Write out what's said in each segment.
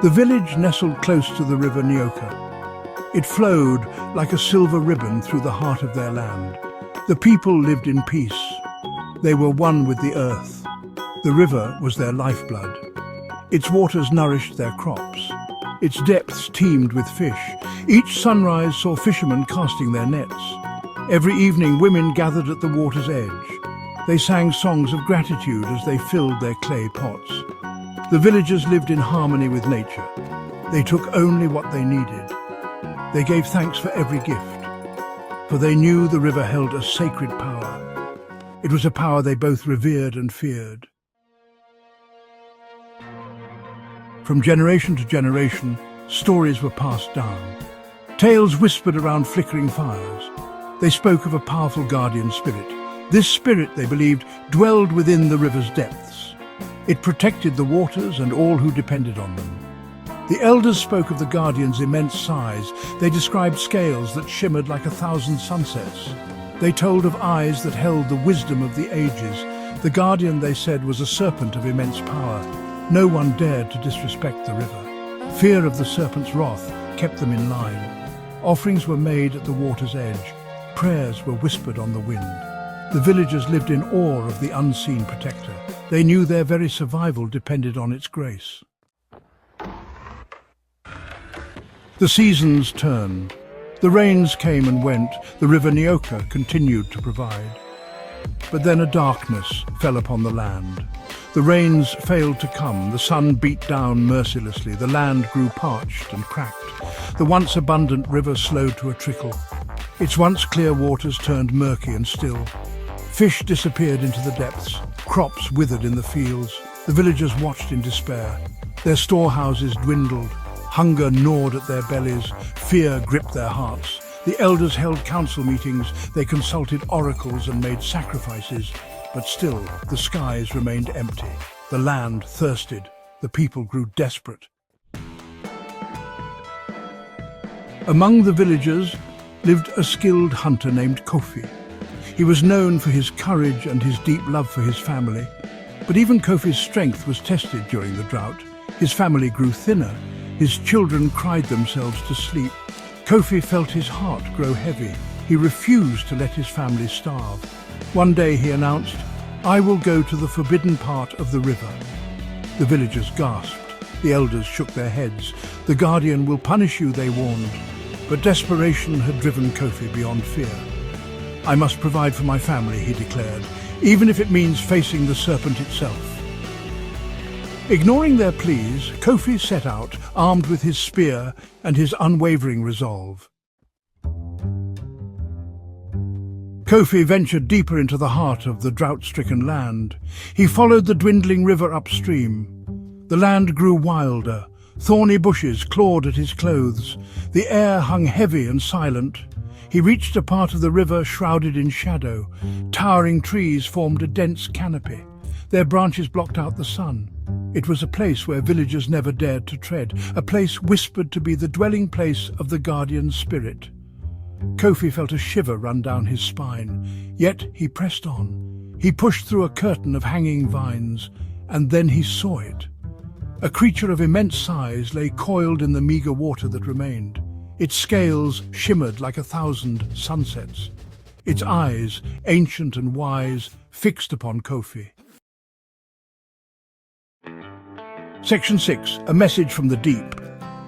The village nestled close to the river Nyoka. It flowed like a silver ribbon through the heart of their land. The people lived in peace. They were one with the earth. The river was their lifeblood. Its waters nourished their crops. Its depths teemed with fish. Each sunrise saw fishermen casting their nets. Every evening, women gathered at the water's edge. They sang songs of gratitude as they filled their clay pots. The villagers lived in harmony with nature. They took only what they needed. They gave thanks for every gift, for they knew the river held a sacred power. It was a power they both revered and feared. From generation to generation, stories were passed down. Tales whispered around flickering fires. They spoke of a powerful guardian spirit. This spirit, they believed, dwelled within the river's depths. It protected the waters and all who depended on them. The elders spoke of the guardian's immense size. They described scales that shimmered like 1,000 sunsets. They told of eyes that held the wisdom of the ages. The guardian, they said, was a serpent of immense power. No one dared to disrespect the river. Fear of the serpent's wrath kept them in line. Offerings were made at the water's edge. Prayers were whispered on the wind. The villagers lived in awe of the unseen protector. They knew their very survival depended on its grace. The seasons turned. The rains came and went. The river Nyoka continued to provide. But then a darkness fell upon the land. The rains failed to come. The sun beat down mercilessly. The land grew parched and cracked. The once abundant river slowed to a trickle. Its once clear waters turned murky and still. Fish disappeared into the depths. Crops withered in the fields. The villagers watched in despair. Their storehouses dwindled. Hunger gnawed at their bellies. Fear gripped their hearts. The elders held council meetings. They consulted oracles and made sacrifices. But still, the skies remained empty. The land thirsted. The people grew desperate. Among the villagers lived a skilled hunter named Kofi. He was known for his courage and his deep love for his family. But even Kofi's strength was tested during the drought. His family grew thinner. His children cried themselves to sleep. Kofi felt his heart grow heavy. He refused to let his family starve. One day he announced, "I will go to the forbidden part of the river." The villagers gasped. The elders shook their heads. "The guardian will punish you," they warned. But desperation had driven Kofi beyond fear. "I must provide for my family," he declared, "even if it means facing the serpent itself." Ignoring their pleas, Kofi set out, armed with his spear and his unwavering resolve. Kofi ventured deeper into the heart of the drought-stricken land. He followed the dwindling river upstream. The land grew wilder. Thorny bushes clawed at his clothes. The air hung heavy and silent. He reached a part of the river shrouded in shadow. Towering trees formed a dense canopy. Their branches blocked out the sun. It was a place where villagers never dared to tread, a place whispered to be the dwelling place of the guardian spirit. Kofi felt a shiver run down his spine, yet he pressed on. He pushed through a curtain of hanging vines, and then he saw it. A creature of immense size lay coiled in the meager water that remained. Its scales shimmered like 1,000 sunsets. Its eyes, ancient and wise, fixed upon Kofi. Section 6. A message from the deep.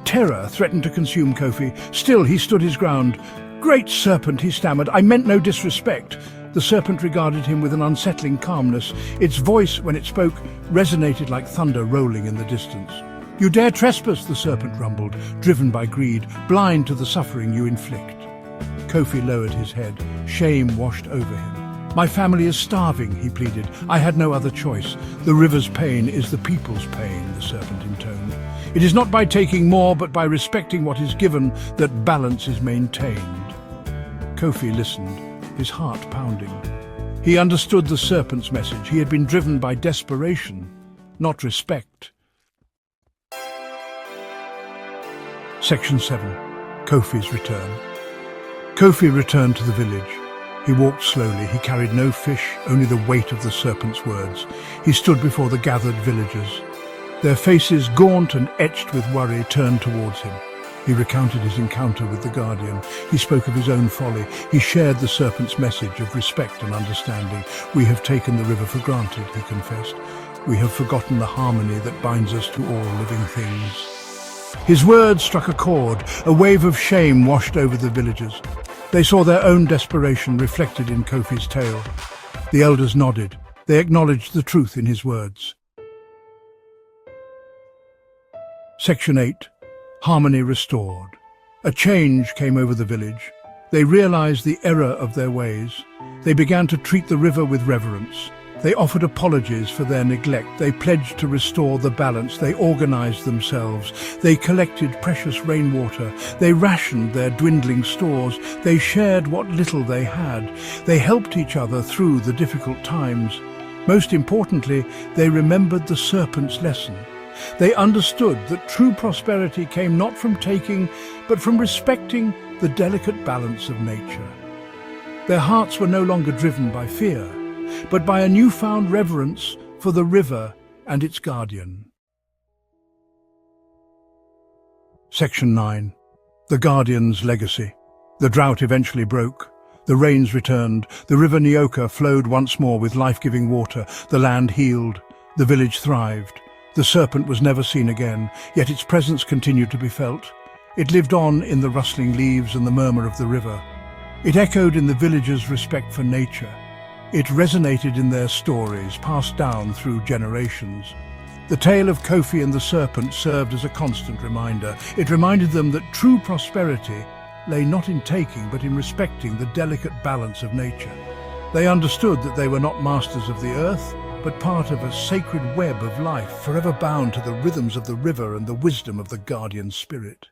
Terror threatened to consume Kofi. Still, he stood his ground. "Great serpent," he stammered, "I meant no disrespect." The serpent regarded him with an unsettling calmness. Its voice, when it spoke, resonated like thunder rolling in the distance. "You dare trespass," the serpent rumbled, driven by greed, blind to the suffering you inflict. Kofi lowered his head. Shame washed over him. "My family is starving," he pleaded. "I had no other choice. The river's pain is the people's pain," the serpent intoned. "It is not by taking more, but by respecting what is given, that balance is maintained." Kofi listened, his heart pounding. He understood the serpent's message. He had been driven by desperation, not respect. Section 7. Kofi's return. Kofi returned to the village. He walked slowly. He carried no fish, only the weight of the serpent's words. He stood before the gathered villagers. Their faces, gaunt and etched with worry, turned towards him. He recounted his encounter with the Guardian. He spoke of his own folly. He shared the serpent's message of respect and understanding. "We have taken the river for granted," he confessed. "We have forgotten the harmony that binds us to all living things." His words struck a chord. A wave of shame washed over the villagers. They saw their own desperation reflected in Kofi's tale. The elders nodded. They acknowledged the truth in his words. Section 8. Harmony restored. A change came over the village. They realized the error of their ways. They began to treat the river with reverence. They offered apologies for their neglect. They pledged to restore the balance. They organized themselves. They collected precious rainwater. They rationed their dwindling stores. They shared what little they had. They helped each other through the difficult times. Most importantly, they remembered the serpent's lesson. They understood that true prosperity came not from taking, but from respecting the delicate balance of nature. Their hearts were no longer driven by fear, but by a newfound reverence for the river and its guardian. Section 9. The Guardian's Legacy. The drought eventually broke. The rains returned. The river Nyoka flowed once more with life-giving water. The land healed. The village thrived. The serpent was never seen again, yet its presence continued to be felt. It lived on in the rustling leaves and the murmur of the river. It echoed in the villagers' respect for nature. It resonated in their stories, passed down through generations. The tale of Kofi and the serpent served as a constant reminder. It reminded them that true prosperity lay not in taking, but in respecting the delicate balance of nature. They understood that they were not masters of the earth, but part of a sacred web of life, forever bound to the rhythms of the river and the wisdom of the guardian spirit.